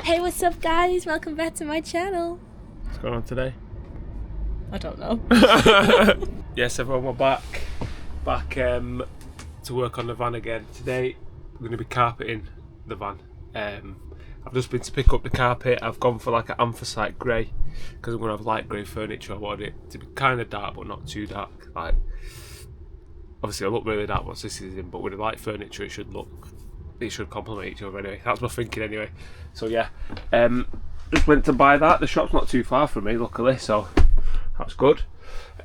Hey, what's up guys? Welcome back to my channel. What's going on today? I don't know. Yes, everyone, we're back to work on the van again. Today we're going to be carpeting the van. I've just been to pick up the carpet. I've gone for like an anthracite grey because I'm going to have light grey furniture. I wanted it to be kind of dark but not too dark. Like, obviously I look really dark once this is in, but with the light furniture it should complement each other anyway. That's my thinking anyway. So yeah, just went to buy that. The shop's not too far from me, luckily, so that's good.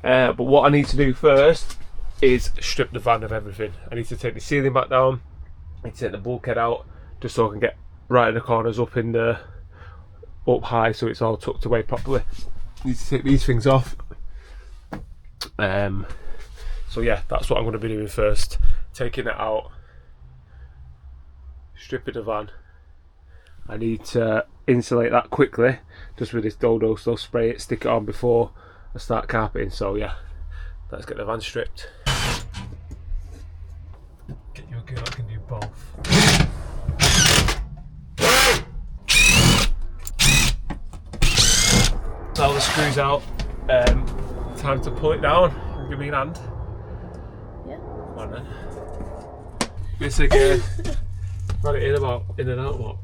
But what I need to do first is strip the van of everything. I need to take the ceiling back down. I need to take the bulkhead out just so I can get right in the corners up high so it's all tucked away properly. I need to take these things off. So yeah, that's what I'm going to be doing first. Taking it out, stripping the van. I need to insulate that quickly just with this Dodo, so spray it, stick it on before I start carpeting. So yeah, let's get the van stripped. Get you a girl that can do both. Now the screws out, time to pull it down. Give me an hand. Yeah. Come on then. This again. Got it in and out what?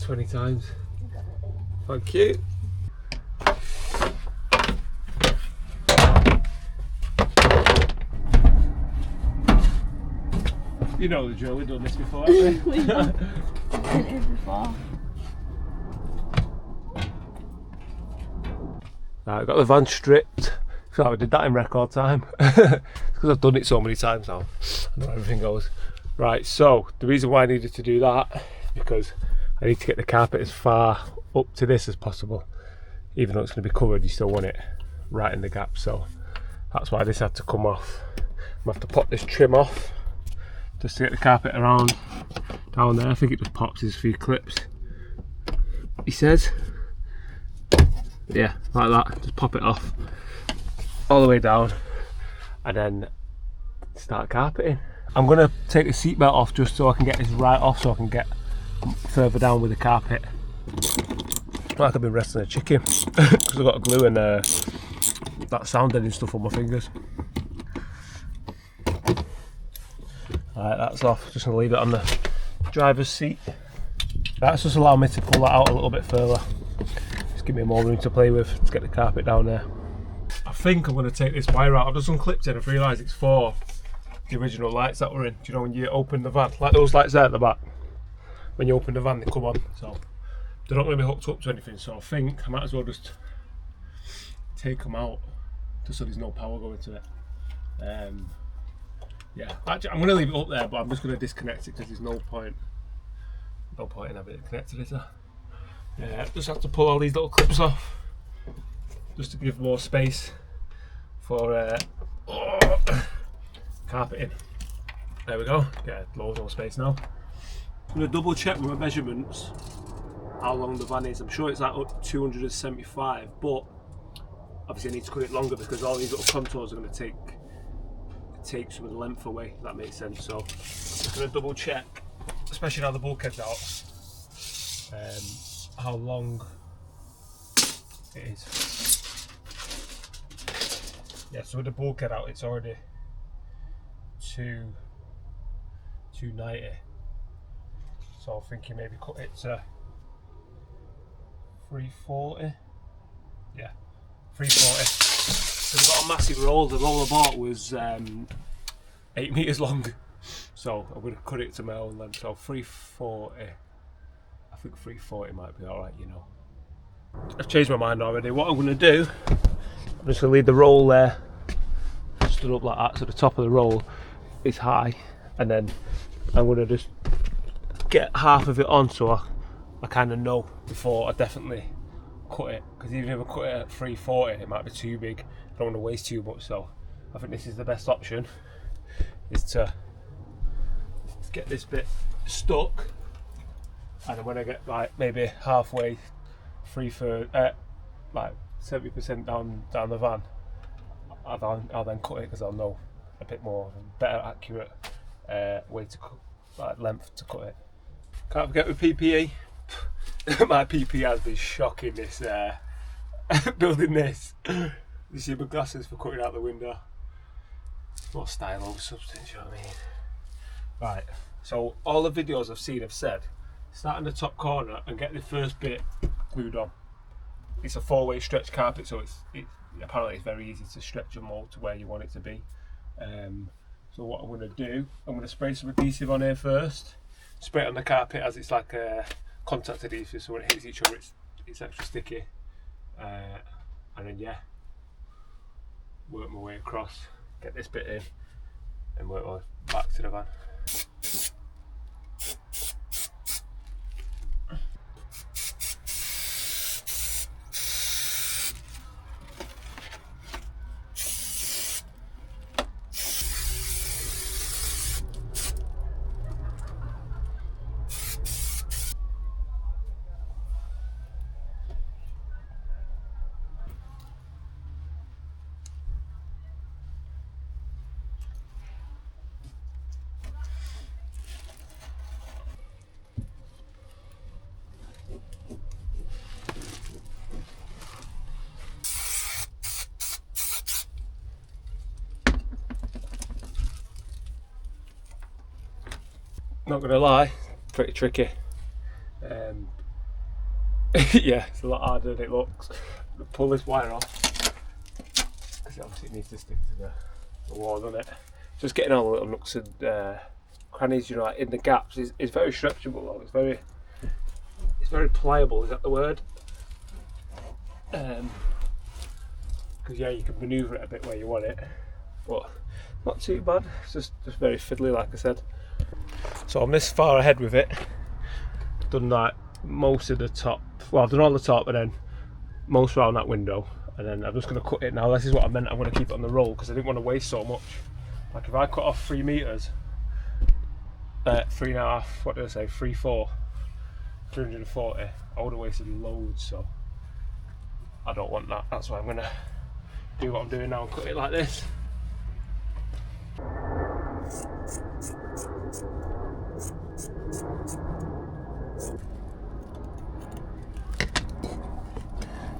20 times. Thank you. You know the drill, we've done this before, haven't we? We've done it before. Right, I got the van stripped. I feel like I did that in record time. Because I've done it so many times now. I know how everything goes. Right, so the reason why I needed to do that is because I need to get the carpet as far up to this as possible. Even though it's going to be covered, you still want it right in the gap. So that's why this had to come off. I'm going to have to pop this trim off just to get the carpet around down there. I think it just pops. There's a few clips, he says. Yeah, like that. Just pop it off all the way down and then start carpeting. I'm going to take the seatbelt off just so I can get this right off so I can get further down with the carpet. Like I've been wrestling a chicken because I've got glue and that sound deadening stuff on my fingers. Alright, that's off. Just going to leave it on the driver's seat. That's just allowing me to pull that out a little bit further. Just give me more room to play with to get the carpet down there. I think I'm going to take this wire out. I've just unclipped it. I've realised it's for the original lights that were in. Do you know when you open the van? Like those lights there at the back. When you open the van, they come on. So they're not going to be hooked up to anything. So I think I might as well just take them out just so there's no power going to it. Yeah, actually, I'm going to leave it up there, but I'm just going to disconnect it because there's no point in having it connected, is there? Yeah, just have to pull all these little clips off just to give more space for carpeting. There we go. Yeah, loads more space now. I'm going to double check with my measurements how long the van is. I'm sure it's like up to 275, but obviously I need to cut it longer because all these little contours are going to take some of the length away, if that makes sense. So I'm just going to double check, especially now the bulkhead's out, how long it is. Yeah, so with the bulkhead out it's already 290. So I'm thinking maybe cut it to 340. Yeah, 340. So we've got a massive roll. The roll I bought was 8 metres long. So I'm going to cut it to my own length. So 340. I think 340 might be alright, you know. I've changed my mind already. What I'm going to do, I'm just going to leave the roll there, stood up like that, so the top of the roll is high, and then I'm going to just get half of it on so I kind of know before I definitely cut it, because even if I cut it at 340 it might be too big. I don't want to waste too much, so I think this is the best option, is to get this bit stuck, and then when I get like maybe halfway, like 70% down the van, I'll then cut it because I'll know a bit more, better accurate way to cut, like length to cut it. Can't forget with PPE, my PP has been shocking this building this. You see my glasses for cutting out the window. More style over substance, you know what I mean? Right, so all the videos I've seen have said start in the top corner and get the first bit glued on. It's a 4-way stretch carpet, so apparently it's very easy to stretch and mould to where you want it to be. So what I'm going to do, I'm going to spray some adhesive on here first. Spray it on the carpet as it's like a contact adhesive, so when it hits each other it's extra sticky. And then yeah, work my way across, get this bit in and work my way back to the van. Not gonna lie, pretty tricky. Yeah, it's a lot harder than it looks. Pull this wire off, because obviously it needs to stick to the wall, doesn't it? Just getting all the little nooks and crannies, you know, like in the gaps is very stretchable though. It's very pliable, is that the word? Because yeah, you can manoeuvre it a bit where you want it, but not too bad. It's just very fiddly, like I said. So I'm this far ahead with it. Done like most of the top. Well, I've done all the top and then most around that window. And then I'm just going to cut it now. This is what I meant. I'm going to keep it on the roll because I didn't want to waste so much. Like if I cut off 3 meters, 3.5, what did I say? 3.4, 340. I would have wasted loads. So I don't want that. That's why I'm going to do what I'm doing now and cut it like this.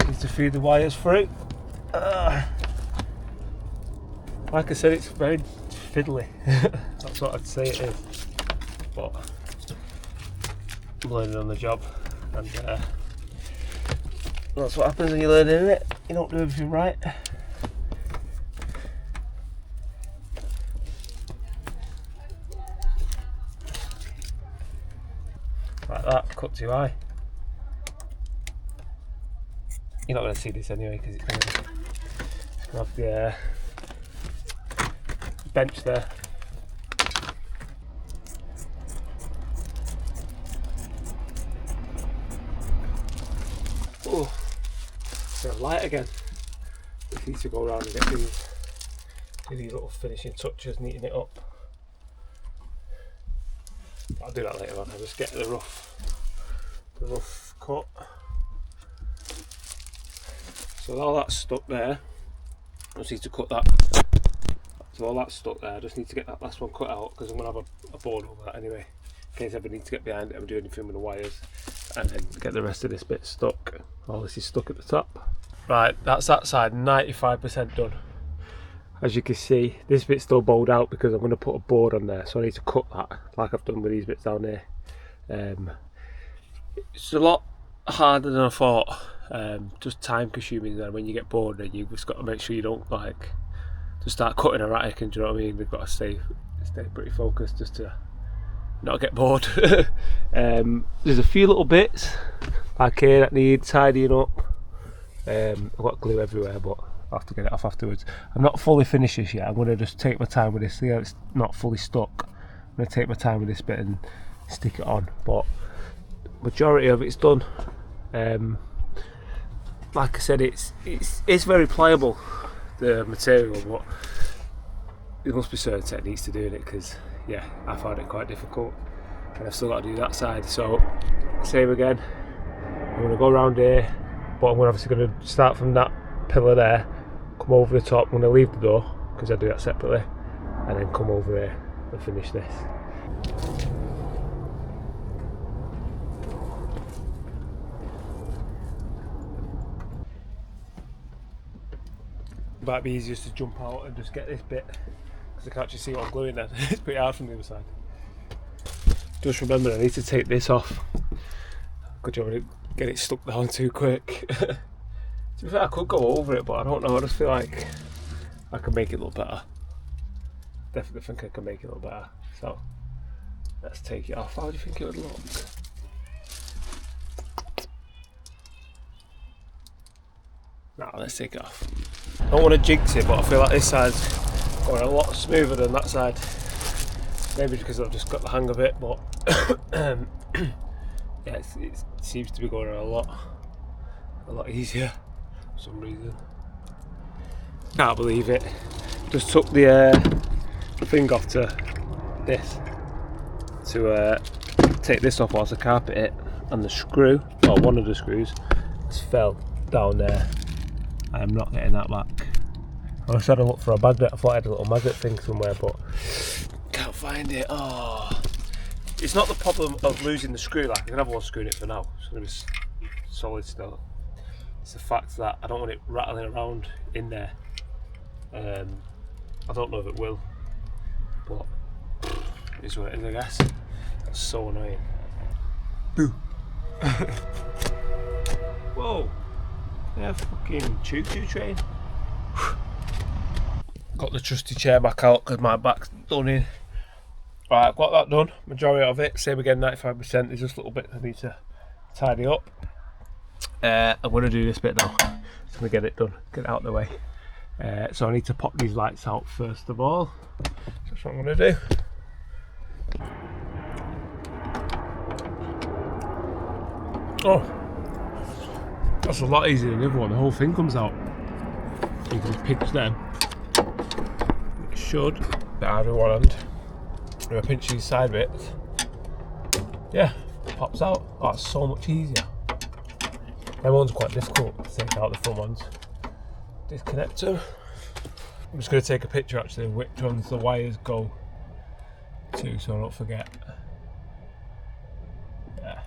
Need to feed the wires through. Like I said, it's very fiddly. That's what I'd say it is. But I'm learning on the job, and that's what happens when you're learning it. You don't do everything right. Like that, cut too high. You're not going to see this anyway because it's going to have the bench there. Oh, bit of light again. Just need to go around and get these little finishing touches, neaten it up. I'll do that later on. I'll just get the rough cut. So all that's stuck there. I just need to cut that. So all that's stuck there. I just need to get that last one cut out because I'm going to have a board over that anyway, in case I ever need to get behind it and do anything with the wires, and then get the rest of this bit stuck. All this is stuck at the top. Right, that's that side 95% done. As you can see, this bit's still bowled out because I'm going to put a board on there, so I need to cut that like I've done with these bits down here. It's a lot harder than I thought. Just time consuming, and when you get bored then you've just got to make sure you don't like just start cutting erratic, and do you know what I mean? We've got to stay pretty focused just to not get bored. There's a few little bits like here that need tidying up. I've got glue everywhere, but I'll have to get it off afterwards. I'm not fully finished this yet. I'm going to just take my time with this. See how it's not fully stuck? I'm going to take my time with this bit and stick it on, but majority of it's done. Like I said, it's very pliable, the material, but there must be certain techniques to doing it because yeah, I find it quite difficult, and I've still got to do that side. So same again, I'm going to go around here, but I'm obviously going to start from that pillar there, come over the top. I'm going to leave the door because I do that separately, and then come over here and finish this. It might be easier just to jump out and just get this bit, because I can't actually see what I'm gluing then. It's pretty hard from the other side. Just remember, I need to take this off. Good job I didn't get it stuck down too quick. To be fair, I could go over it, but I don't know. I just feel like I can make it look better. Definitely think I can make it look better. So let's take it off. How do you think it would look? Now let's take it off. I don't want to jinx it, but I feel like this side's going a lot smoother than that side. Maybe because I've just got the hang of it, but yeah, it seems to be going a lot easier for some reason. Can't believe it. Just took the thing off to this to take this off whilst I carpet it, and the screw, or one of the screws, just fell down there. I am not getting that back. I was trying to look for a magnet. I thought I had a little magnet thing somewhere, but can't find it. Oh, it's not the problem of losing the screw. Like, I can have one screw in it for now. It's going to be solid still. It's the fact that I don't want it rattling around in there. I don't know if it will, but it is what it is, I guess. That's so annoying. Boo. Whoa. Yeah, fucking choo-choo train. Got the trusty chair back out because my back's done in. Right, I've got that done, majority of it. Same again, 95%. There's just a little bit I need to tidy up. I'm going to do this bit now. Just going to get it done, get it out of the way. So I need to pop these lights out first of all. That's what I'm going to do. Oh, that's a lot easier than the other one. The whole thing comes out. You can pinch them. It should. But I do one hand. If I pinch these side bits, yeah, it pops out. Oh, it's so much easier. Them one's quite difficult to take out, the front ones. Disconnect them. I'm just going to take a picture actually of which ones the wires go to, so I don't forget. Yeah.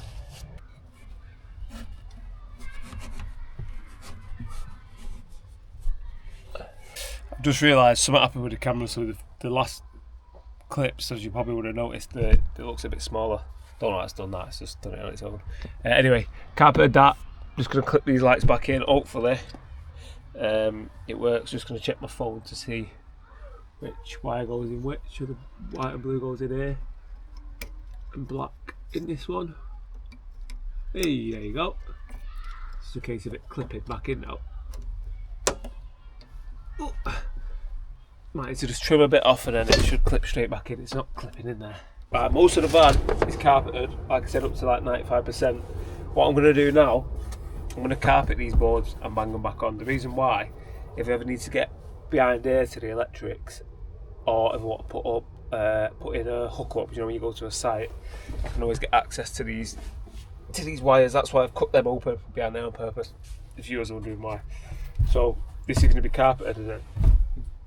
I've just realised something happened with the camera, so the last clips, as you probably would have noticed, it looks a bit smaller. Don't know why it's done that, it's just done it on its own. Anyway, carpeted that. Just going to clip these lights back in, hopefully it works. Just going to check my phone to see which wire goes in which. So the white and blue goes in here and black in this one. Hey, there you go. It's a case of it clipping back in now. Oh. Might need to just trim a bit off and then it should clip straight back in. It's not clipping in there. Right, most of the van is carpeted, like I said, up to like 95%. What I'm going to do now, I'm going to carpet these boards and bang them back on. The reason why, if I ever need to get behind here to the electrics, or if I want to put in a hook up, you know, when you go to a site, I can always get access to these wires. That's why I've cut them open behind there on purpose, if you was wondering why. So this is going to be carpeted and then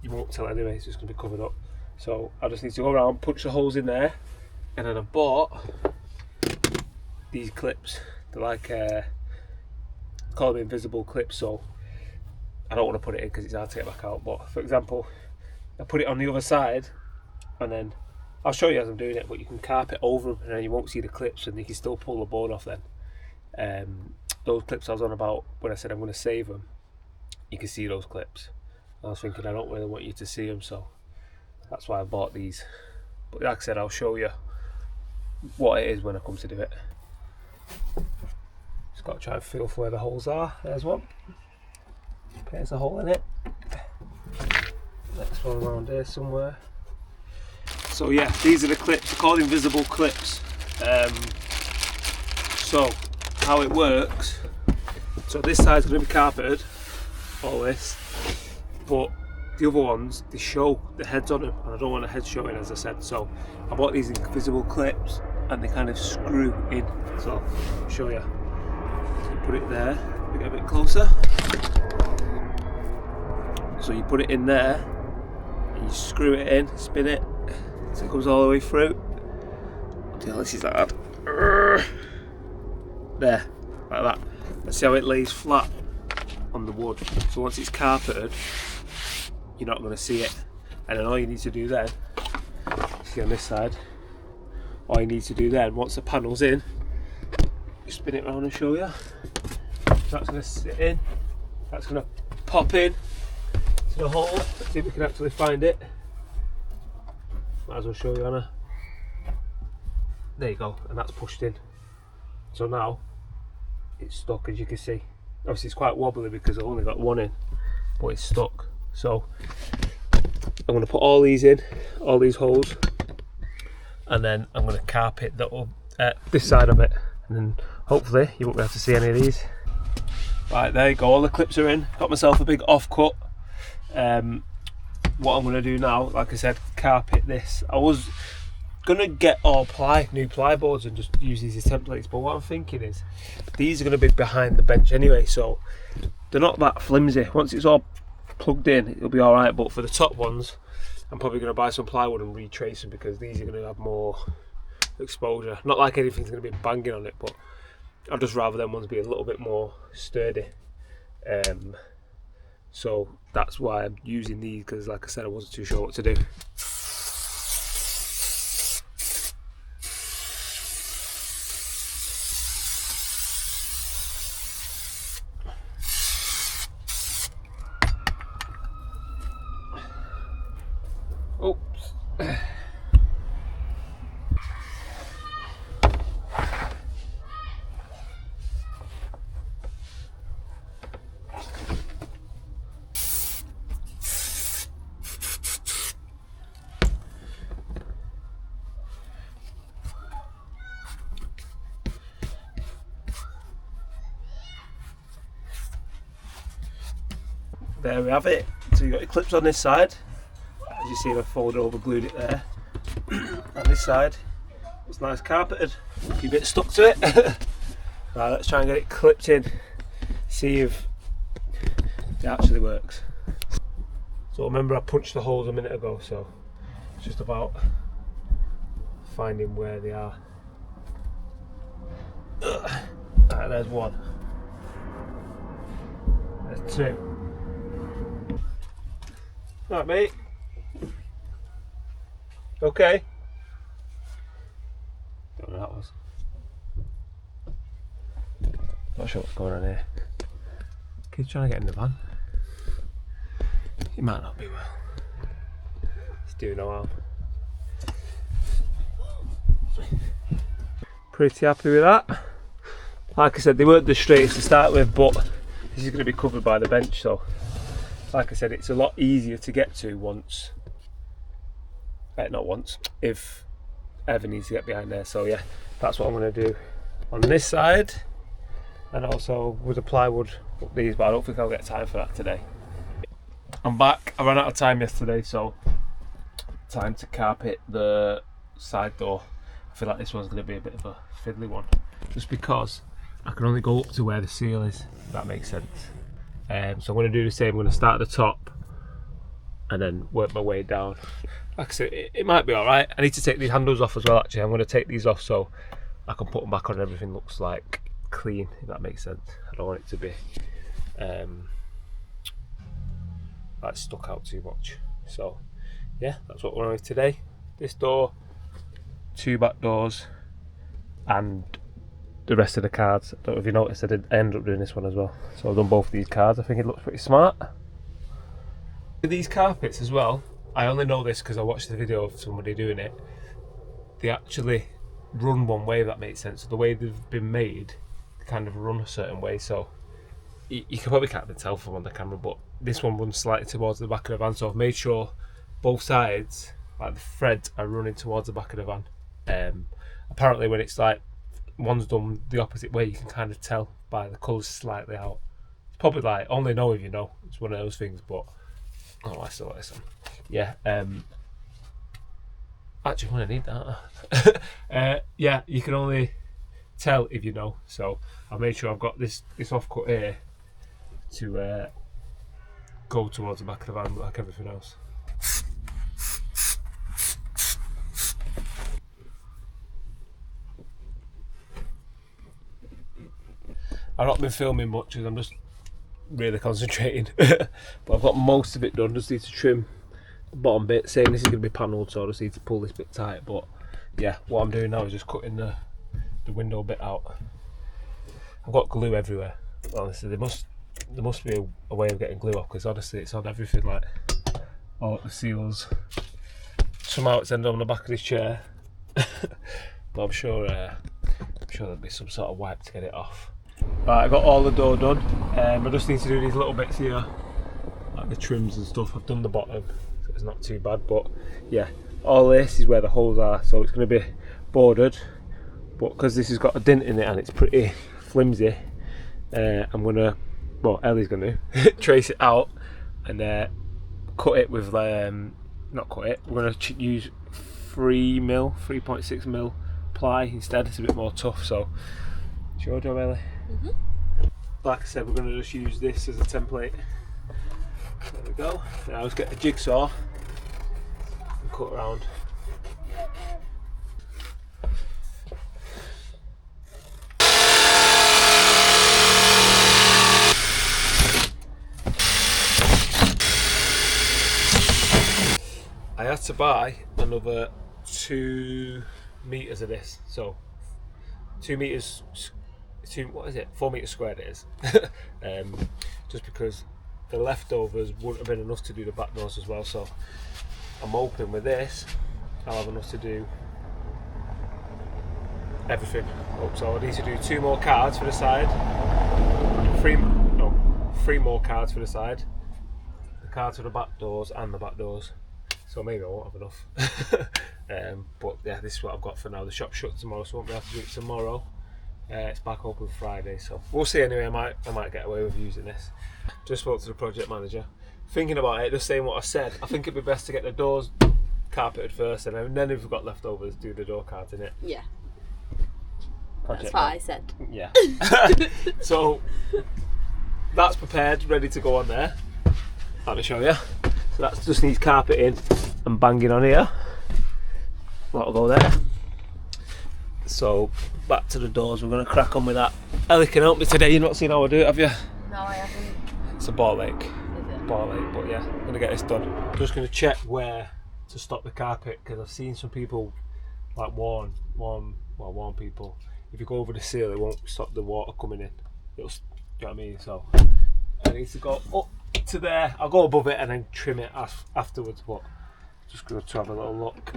you won't tell anyway, it's just going to be covered up. So I just need to go around, punch the holes in there, and then I bought these clips. They're like call them invisible clips, so I don't want to put it in because it's hard to get back out. But for example, I put it on the other side, and then I'll show you as I'm doing it, but you can carpet over them and then you won't see the clips and you can still pull the board off then. Those clips I was on about when I said I'm going to save them, you can see those clips. I was thinking I don't really want you to see them, so that's why I bought these. But like I said, I'll show you what it is when I come to do it. Just got to try and feel for where the holes are. There's one. There's a hole in it. Next one around here somewhere. So yeah, these are the clips, called invisible clips. So how it works, so this side's going to be carpeted, all this, but the other ones, they show the heads on them, and I don't want the heads showing, as I said. So I bought these invisible clips and they kind of screw in. So I'll show you. Put it there, get a bit closer. So you put it in there, and you screw it in, spin it, so it comes all the way through. See how this is like that. There, like that. Let's see how it lays flat. on the wood. So once it's carpeted, you're not going to see it. And then all you need to do then, see on this side, all you need to do then, once the panel's in, you spin it around and show you. So that's going to sit in, that's going to pop in to the hole. Let's see if we can actually find it. Might as well show you, Anna. There you go, and that's pushed in. So now it's stuck, as you can see. Obviously it's quite wobbly because I've only got one in, but it's stuck. So I'm going to put all these in, all these holes, and then I'm going to carpet this side of it, and then hopefully you won't be able to see any of these. Right, there you go, all the clips are in. Got myself a big offcut. What I'm going to do now, like I said, carpet this. I was going to get all new ply boards and just use these as templates, but what I'm thinking is these are going to be behind the bench anyway, so they're not that flimsy. Once it's all plugged in, it'll be all right, but for the top ones I'm probably going to buy some plywood and retrace them, because these are going to have more exposure. Not like anything's going to be banging on it, but I'd just rather them ones be a little bit more sturdy. So that's why I'm using these, because like I said, I wasn't too sure what to do. Oops. There we have it. So you've got your clips on this side. As you see, I've folded over, glued it there. On this side, it's nice carpeted. A few bits stuck to it. Right, let's try and get it clipped in. See if it actually works. So remember, I punched the holes a minute ago, so it's just about finding where they are. Right, there's one. There's two. Right, mate. Okay. Don't know what that was. Not sure what's going on here. Kid's trying to get in the van. He might not be well. He's doing no harm. Pretty happy with that. Like I said, they weren't the straightest to start with, but this is going to be covered by the bench, so like I said, it's a lot easier to get to once. Not once, if ever needs to get behind there. So yeah, that's what I'm going to do on this side, and also with the plywood up these, but I don't think I'll get time for that today. I'm back. I ran out of time yesterday, so time to carpet the side door. I feel like this one's going to be a bit of a fiddly one, just because I can only go up to where the seal is, if that makes sense. So I'm going to do the same. I'm going to start at the top and then work my way down. Like I said, it might be alright. I need to take these handles off as well, actually. I'm going to take these off so I can put them back on and everything looks like clean, if that makes sense. I don't want it to be like stuck out too much. So yeah, that's what we're on with today. This door, two back doors, and the rest of the cards. I don't know if you noticed, I ended up doing this one as well. So I've done both of these cards. I think it looks pretty smart. With these carpets as well, I only know this because I watched the video of somebody doing it. They actually run one way, if that makes sense. So the way they've been made, they kind of run a certain way. So you can probably can't tell from on the camera, but this one runs slightly towards the back of the van. So I've made sure both sides, like the threads, are running towards the back of the van. Apparently when it's like one's done the opposite way, you can kind of tell by the colours slightly out. It's probably like, only know if you know. It's one of those things, but oh, I still like this one. Yeah, actually I'm gonna need that. Yeah, you can only tell if you know. So I made sure I've got this offcut here to go towards the back of the van like everything else. I've not been filming much because I'm just really concentrating. But I've got most of it done. Just need to trim the bottom bit. Saying this is going to be panelled, so I just need to pull this bit tight. But yeah, what I'm doing now is just cutting the window bit out. I've got glue everywhere. Honestly, there must be a way of getting glue off, because honestly it's on everything, like all the seals. Somehow it's ended on the back of this chair. But I'm sure there'll be some sort of wipe to get it off. Right, I got all the door done. I just need to do these little bits here, like the trims and stuff. I've done the bottom, so it's not too bad. But yeah, all this is where the holes are, so it's going to be bordered. But because this has got a dent in it and it's pretty flimsy, I'm gonna, well, Ellie's gonna trace it out and cut it with not cut it. We're gonna use 3.6 mil ply instead. It's a bit more tough. So, it's your job, Ellie. Like I said, we're gonna just use this as a template. There we go. Now let's get the jigsaw and cut around. I had to buy another 2 meters of this, so 2 meters, 4 meters squared it is. Just because the leftovers wouldn't have been enough to do the back doors as well, so I'm hoping with this I'll have enough to do everything. So I need to do 2 more cards for the side, 3 more cards for the side, the cards for the back doors and the back doors. So maybe I won't have enough. But yeah, this is what I've got for now. The shop's shut tomorrow, so I won't be able to do it tomorrow. It's back open Friday, so we'll see anyway. I might get away with using this. Just spoke to the project manager. Thinking about it, just saying what I said, I think it'd be best to get the doors carpeted first, and then if we've got leftovers, do the door cards in it. Yeah. Project That's what I said. Yeah. So that's prepared, ready to go on there. Let me show you. So that just needs carpeting and banging on here. That'll go there. So back to the doors, we're going to crack on with that. Ellie can help me today. You've not seen how I do it, have you? No, I haven't. It's a ball ache. Is it? Ball ache, but yeah, I'm going to get this done. Just going to check where to stop the carpet, because I've seen some people like warn people. If you go over the seal, it won't stop the water coming in. It'll, do you know what I mean? So I need to go up to there. I'll go above it and then trim it afterwards, but just going to have a little look.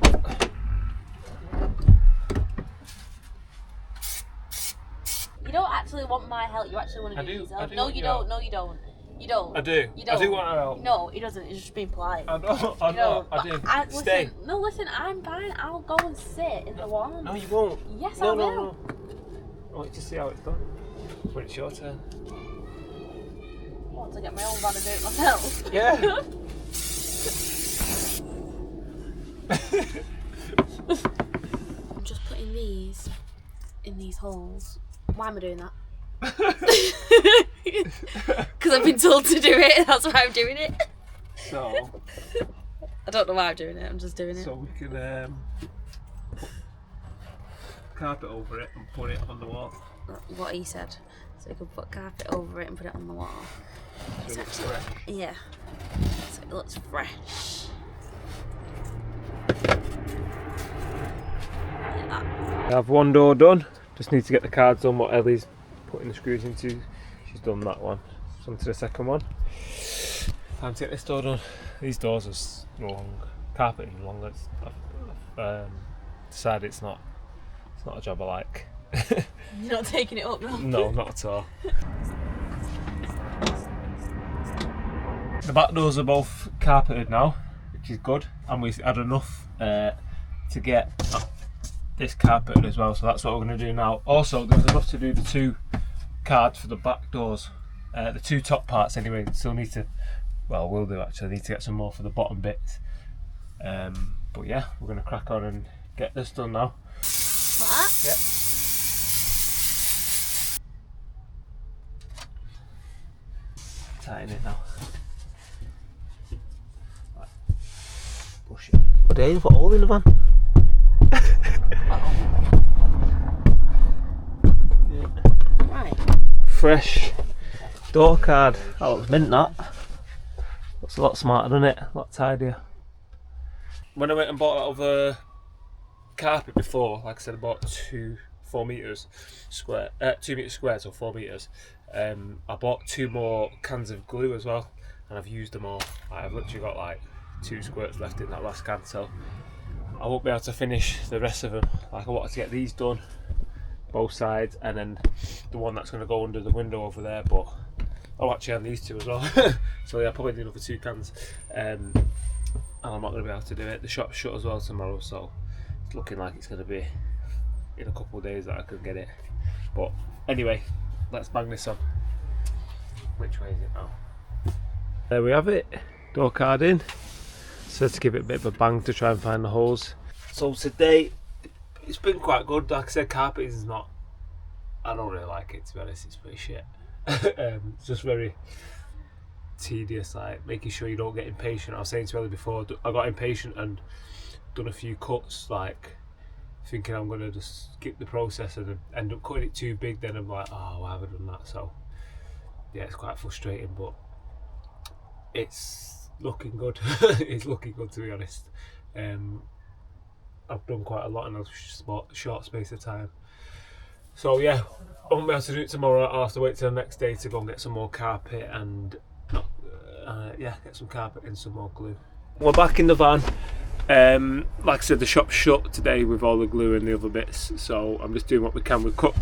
You don't actually want my help, you actually want to do it yourself. No, you don't. No, you don't. You don't. I do. You don't. I do want to help. No, he doesn't. He's just being polite. I know. I know. I do. Stay. Listen, I'm fine. I'll go and sit in the lawn. No, you won't. Yes, I will. No. I want you to see how it's done. When it's your turn. I want to get my own van and do it myself. Yeah. I'm just putting these in these holes. Why am I doing that? Because I've been told to do it. That's why I'm doing it. So. I don't know why I'm doing it. I'm just doing it. So we can put carpet over it and put it on the wall. What he said. So we can put carpet over it and put it on the wall. So it looks fresh. Yeah. So it looks fresh. Like that. I have one door done. Just need to get the cards done. What Ellie's putting the screws into. She's done that one. So on to the second one. Time to get this door done. These doors are long. Carpeting longer. I've decided it's not a job I like. You're not taking it up, no? No, not at all. The back doors are both carpeted now, which is good, and we had enough to get this carpeted as well, so that's what we're going to do now. Also, there's enough to do the 2 cards for the back doors, the 2 top parts anyway. Still need to, well, we'll do actually, need to get some more for the bottom bits. But yeah, we're going to crack on and get this done now. Like that? Yep. Tighten it now. Right. Push it. Oh, there, you've got all in the van. Right. Fresh door card. That looks mint, that. Looks a lot smarter, doesn't it? A lot tidier. When I went and bought that other carpet before, like I said, I bought 4 meters square, 2 meters square, so 4 meters. I bought 2 more cans of glue as well, and I've used them all. I've literally got like 2 squirts left in that last can, so I won't be able to finish the rest of them. Like, I wanted to get these done, both sides, and then the one that's going to go under the window over there, but I'll actually have these 2 as well. So yeah, I'll probably do another 2 cans, and I'm not going to be able to do it. The shop's shut as well tomorrow, so it's looking like it's going to be in a couple of days that I can get it. But anyway, let's bang this on. Which way is it now? There we have it, door card in. So let's give it a bit of a bang to try and find the holes. So today, it's been quite good. Like I said, carpet is not, I don't really like it, to be honest. It's pretty shit. It's just very tedious, like making sure you don't get impatient. I was saying to Ellie before, I got impatient and done a few cuts, like thinking I'm going to just skip the process and end up cutting it too big. Then I'm like, oh, why have I done that? So yeah, it's quite frustrating, but it's looking good. It's looking good, to be honest. I've done quite a lot in a short space of time. So yeah, I won't be able to do it tomorrow. I'll have to wait till the next day to go and get some more carpet and get some carpet and some more glue. We're back in the van. Like I said, the shop's shut today with all the glue and the other bits, so I'm just doing what we can. We've cut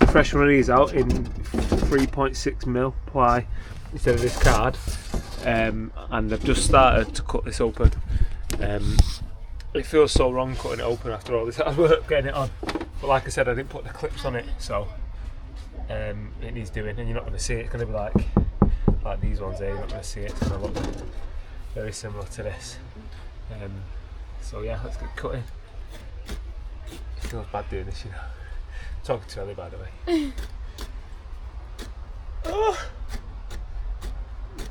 fresh one of these out in 3.6mm ply instead of this card, and I've just started to cut this open. It feels so wrong cutting it open after all this hard work getting it on, but like I said, I didn't put the clips on it, so it needs doing, and you're not going to see it. It's going to be like these ones there. You're not going to see it. It's going to look very similar to this. So yeah, let's get cutting. It feels bad doing this, you know. Talking to Ellie, by the way. Oh,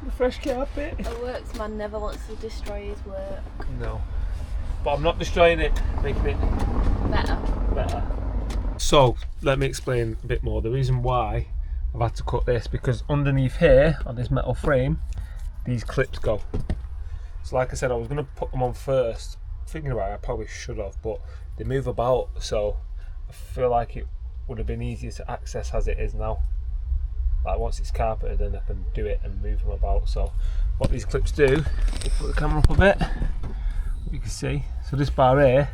the fresh carpet. A worksman never wants to destroy his work. No, but I'm not destroying it, making it better. So let me explain a bit more. The reason why I've had to cut this, because underneath here on this metal frame, these clips go. So like I said, I was going to put them on first. Thinking about it, I probably should have, but they move about, so I feel like it would have been easier to access as it is now. Like once it's carpeted, then I can do it and move them about. So what these clips do, we'll put the camera up a bit, you can see. So this bar here,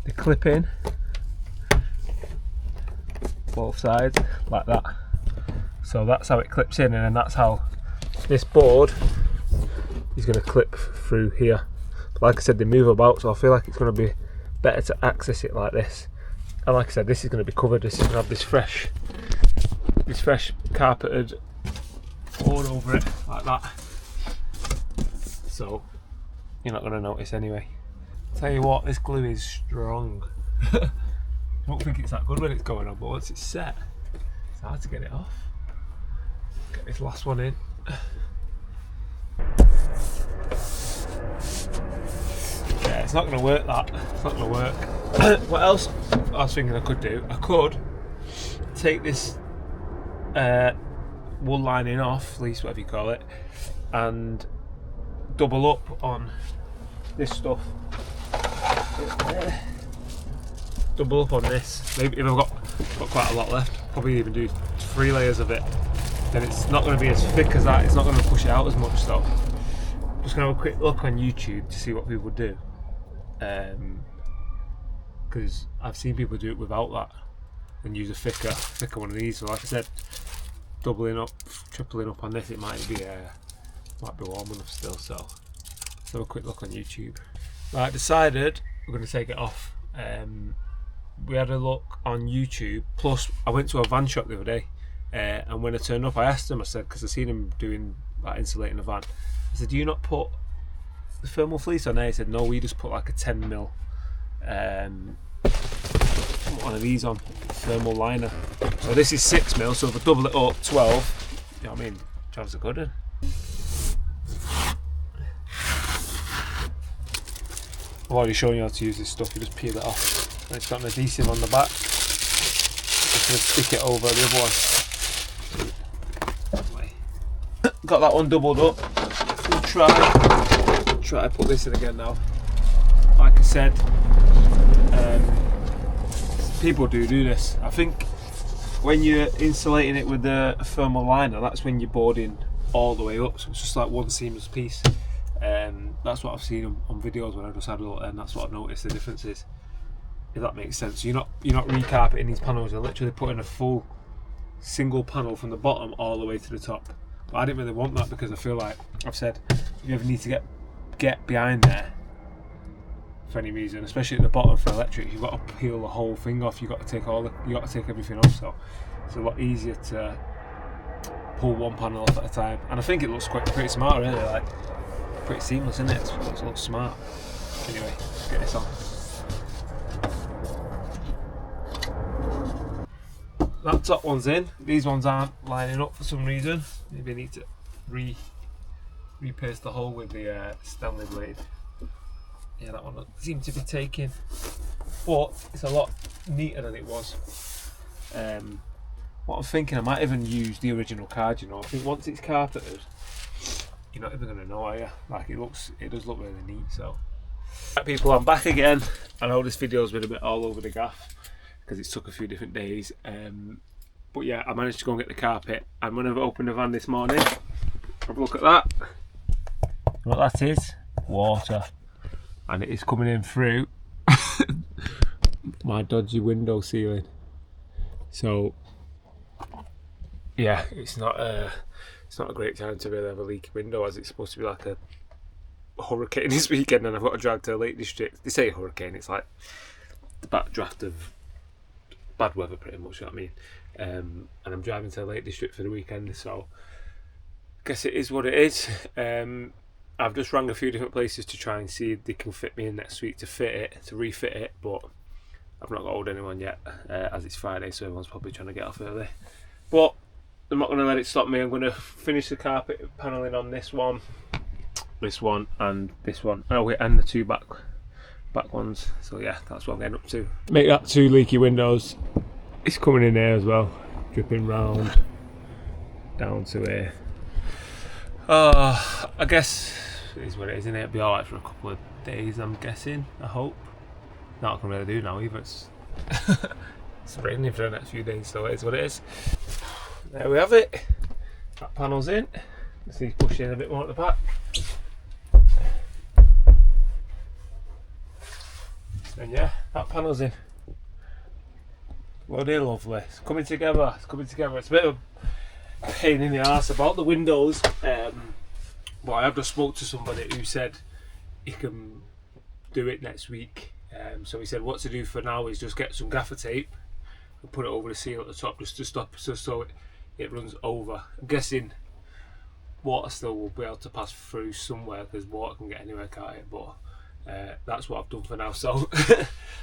they clip in both sides like that. So that's how it clips in, and then that's how this board is going to clip through here. But like I said, they move about, so I feel like it's going to be better to access it like this. And like I said, this is going to be covered. This is going to have this fresh carpeted board over it like that. So you're not going to notice anyway. Tell you what, this glue is strong. I don't think it's that good when it's going on, but once it's set, it's hard to get it off. Get this last one in. Yeah, it's not going to work, that. It's not going to work. What else I was thinking I could do? I could take this wool lining off, at least whatever you call it, and double up on this stuff. Double up on this. Maybe if I've got quite a lot left, probably even do 3 layers of it. Then it's not going to be as thick as that. It's not going to push it out as much, though. Just going to have a quick look on YouTube to see what people do, because I've seen people do it without that and use a thicker one of these. So like I said, doubling up, tripling up on this, it might be warm enough still. So let's have a quick look on YouTube. Right, decided we're going to take it off. We had a look on YouTube, plus I went to a van shop the other day, and when I turned up I asked him, I said, because I seen him doing like insulating a van, I said, do you not put the thermal fleece on there? He said, no, we just put like a 10mm one of these on, thermal liner. So this is 6mm, so if I double it up, 12, you know what I mean, jobs are good. I've already shown you how to use this stuff. You just peel it off, and it's got an adhesive on the back. Just going to stick it over the other one. got that one doubled up. We'll try put this in again now. Like I said, people do this. I think when you're insulating it with a thermal liner, that's when you're boarding all the way up, so it's just like one seamless piece. That's what I've seen on videos when I just had a look, and that's what I've noticed the difference is, if that makes sense. You're not recarpeting these panels, you're literally putting a full single panel from the bottom all the way to the top. But I didn't really want that, because I feel like I've said, if you ever need to get behind there for any reason, especially at the bottom for electric, you've got to peel the whole thing off. You've got to take everything off, so it's a lot easier to pull one panel off at a time. And I think it looks pretty smart, really, like pretty seamless, isn't it? It looks smart. Anyway, let's get this on. That top one's in. These ones aren't lining up for some reason. Maybe I need to repaste the hole with the Stanley blade. Yeah, that one doesn't seem to be taking, but it's a lot neater than it was. What I'm thinking, I might even use the original card. You know, I think once it's carpeted, you're not even going to know, are you? Like it does look really neat. So, right, people, I'm back again. I know this video's been a bit all over the gaff because it's took a few different days. But yeah, I managed to go and get the carpet. And when I've opened the van this morning, have a look at that. What that is? Water. And it is coming in through my dodgy window ceiling. So yeah, it's not a great time to really have a leaky window, as it's supposed to be like a hurricane this weekend, and I've got to drive to the Lake District. They say hurricane, it's like the backdraft of bad weather, pretty much, you know what I mean? And I'm driving to the Lake District for the weekend, so I guess it is what it is. I've just rang a few different places to try and see if they can fit me in next week to refit it, but I've not got hold of anyone yet, as it's Friday, so everyone's probably trying to get off early. But I'm not going to let it stop me. I'm going to finish the carpet panelling on this one, and this one. Oh wait, and the two back ones. So yeah, that's what I'm getting up to. Make that 2 leaky windows. It's coming in there as well, dripping round down to here. I guess it is what it is, isn't it? It'll be alright for a couple of days, I'm guessing, I hope. Not what I can really do now either. It's raining for the next few days, so it is what it is. There we have it. That panel's in. Let's see, push in a bit more at the back. And yeah, that panel's in. Bloody lovely. It's coming together. It's a bit of a pain in the arse about the windows. But I have just spoke to somebody who said he can do it next week. So he said what to do for now is just get some gaffer tape and put it over the seal at the top, just to stop so it runs over. I'm guessing water still will be able to pass through somewhere, because water can get anywhere, can't it? But that's what I've done for now. So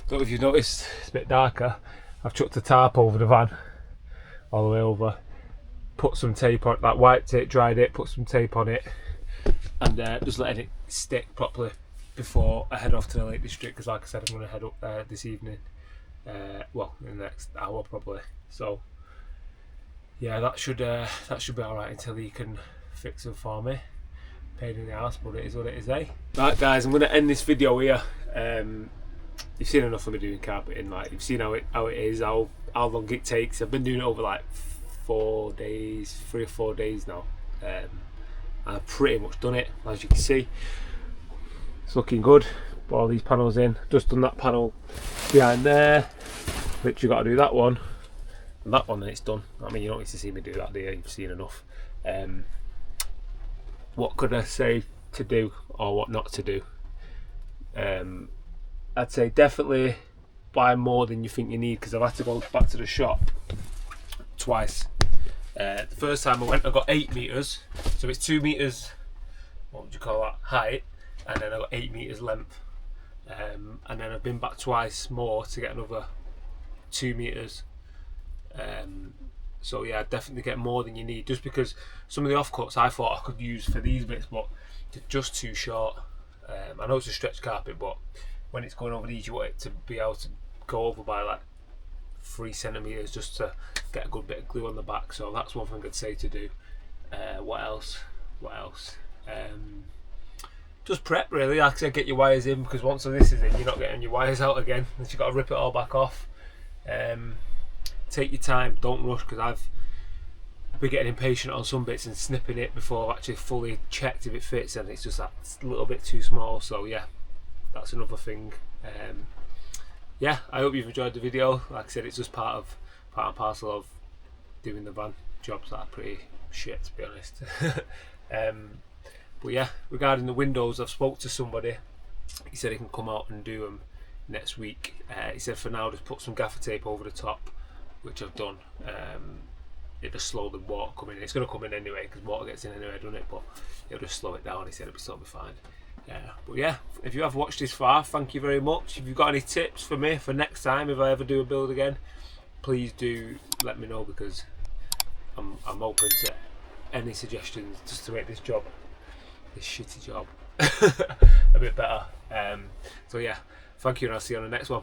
so if you noticed, it's a bit darker. I've chucked a tarp over the van all the way over, put some tape on that white tape, dried it, put some tape on it, and just letting it stick properly before I head off to the Lake District, because like I said, I'm going to head up there this evening, well, in the next hour probably. So yeah, that should be alright until he can fix it for me. Pain in the ass, but it is what it is, eh? Right guys, I'm going to end this video here. You've seen enough of me doing carpeting, like you've seen how it is, how long it takes. I've been doing it over like 3 or 4 days now. I've pretty much done it, as you can see. It's looking good. Put all these panels in. Just done that panel behind there. Literally got to do that one and that one, and it's done. I mean, you don't need to see me do that, do you? You've seen enough. What could I say to do or what not to do? I'd say definitely buy more than you think you need, because I've had to go back to the shop twice. The first time I went, I got 8 meters, so it's 2 meters, what would you call that, height, and then I got 8 meters length, and then I've been back twice more to get another 2 meters. So yeah, definitely get more than you need, just because some of the offcuts I thought I could use for these bits, but they're just too short. I know it's a stretch carpet, but when it's going over these, you want it to be able to go over by like 3 centimeters just to get a good bit of glue on the back. So that's one thing I'd say to do. What else? What else? Just prep really. Like I said, get your wires in, because once this is in, you're not getting your wires out again. You've got to rip it all back off. Take your time, don't rush, because I've been getting impatient on some bits and snipping it before I've actually fully checked if it fits, and it's just that little bit too small. So yeah, that's another thing. Yeah, I hope you've enjoyed the video. Like I said, it's just part and parcel of doing the van jobs that are pretty shit, to be honest. But yeah, regarding the windows, I've spoke to somebody. He said he can come out and do them next week. He said for now just put some gaffer tape over the top, which I've done. It just slow the water coming in. It's going to come in anyway, because water gets in anyway, doesn't it? But it'll just slow it down. He said it'll be fine. But yeah, if you have watched this far, thank you very much. If you've got any tips for me for next time, if I ever do a build again, please do let me know, because I'm open to any suggestions just to make this shitty job a bit better. So yeah, thank you, and I'll see you on the next one.